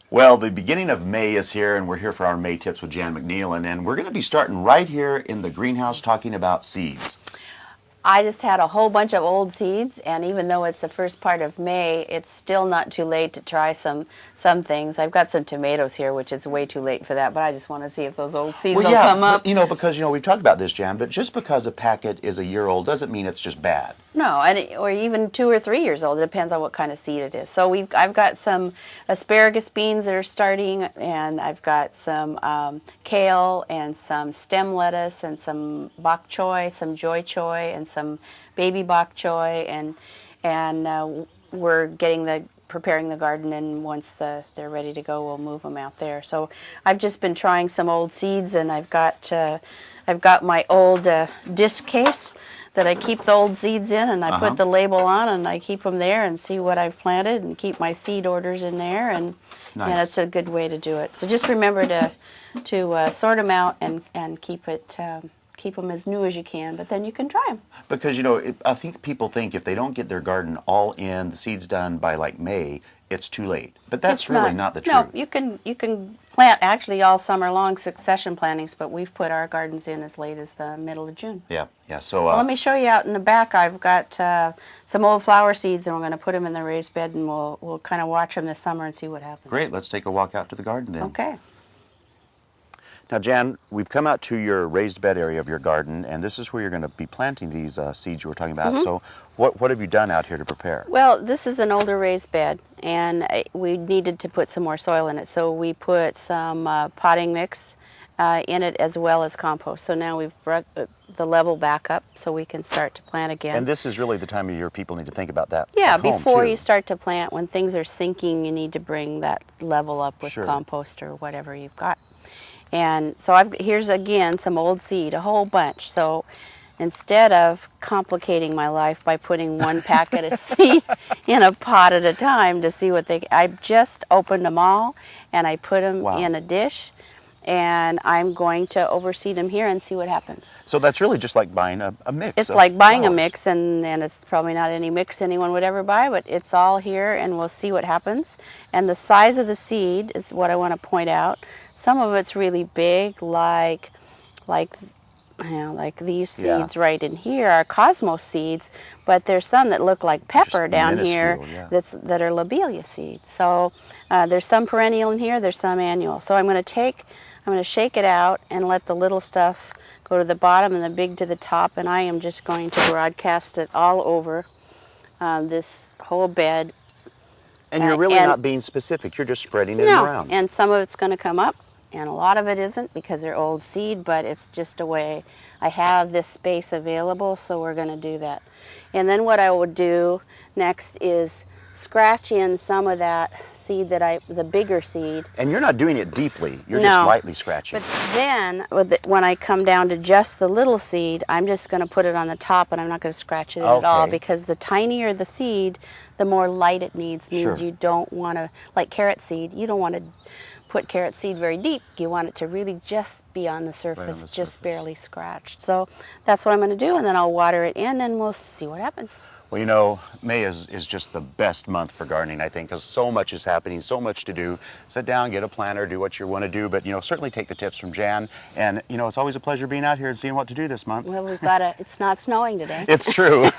Well, the beginning of May is here, and we're here for our May Tips with Jan McNeil, and we're going to be starting right here in the greenhouse talking about seeds. I just had a whole bunch of old seeds, and even though it's the first part of May, it's still not too late to try some things. I've got some tomatoes here, which is way too late for that, but I just want to see if those old seeds will come up. Because we've talked about this, Jan, but just because a packet is a year old doesn't mean it's just bad. No, or even 2 or 3 years old. It depends on what kind of seed it is. So I've got some asparagus beans that are starting, and I've got some kale and some stem lettuce and some bok choy, some joy choy, and some baby bok choy, and we're preparing the garden, and once they're ready to go, we'll move them out there. So I've just been trying some old seeds, and I've got my old disc case that I keep the old seeds in, and I put the label on, and I keep them there and see what I've planted and keep my seed orders in there, and that's a good way to do it. So just remember to sort them out and keep them as new as you can, but then you can try them. Because, I think people think if they don't get their garden all in, the seeds done by like May, it's too late. But that's really not the truth. No, you can plant actually all summer long, succession plantings, but we've put our gardens in as late as the middle of June. Yeah. So well, let me show you out in the back. I've got some old flower seeds, and we're going to put them in the raised bed, and we'll kind of watch them this summer and see what happens. Great. Let's take a walk out to the garden then. Okay. Now, Jan, we've come out to your raised bed area of your garden, and this is where you're going to be planting these seeds you were talking about. So what have you done out here to prepare? Well, this is an older raised bed, and we needed to put some more soil in it, so we put some potting mix in it as well as compost. So now we've brought the level back up so we can start to plant again. And this is really the time of year people need to think about that. Yeah, at home, before too. you start to plant, when things are sinking, you need to bring that level up with compost or whatever you've got. And so here's again some old seed, a whole bunch. So instead of complicating my life by putting one packet of seed in a pot at a time to see what I just opened them all, and I put them in a dish, and I'm going to overseed them here and see what happens. So that's really just like buying a mix. It's like buying a mix, and it's probably not any mix anyone would ever buy, but it's all here, and we'll see what happens. And the size of the seed is what I want to point out. Some of it's really big, like these seeds right in here are cosmos seeds, but there's some that look like pepper down here that are lobelia seeds. So there's some perennial in here, there's some annual. So I'm going to shake it out and let the little stuff go to the bottom and the big to the top, and I am just going to broadcast it all over this whole bed. And you're really not being specific, you're just spreading it around. And some of it's going to come up, and a lot of it isn't because they're old seed, but it's just a way. I have this space available, so we're going to do that. And then what I will do next is scratch in some of that seed the bigger seed. And you're not doing it deeply, you're just lightly scratching. But then when I come down to just the little seed, I'm just going to put it on the top, and I'm not going to scratch it at all, because the tinier the seed, the more light it needs. Means you don't want to, like carrot seed, you don't want to put carrot seed very deep. You want it to really just be on the surface, just barely scratched. So that's what I'm going to do, and then I'll water it in, and we'll see what happens. Well, May is just the best month for gardening, I think, because so much is happening, so much to do. Sit down, get a planner, do what you want to do, but, certainly take the tips from Jan. And, it's always a pleasure being out here and seeing what to do this month. Well, it's not snowing today. It's true.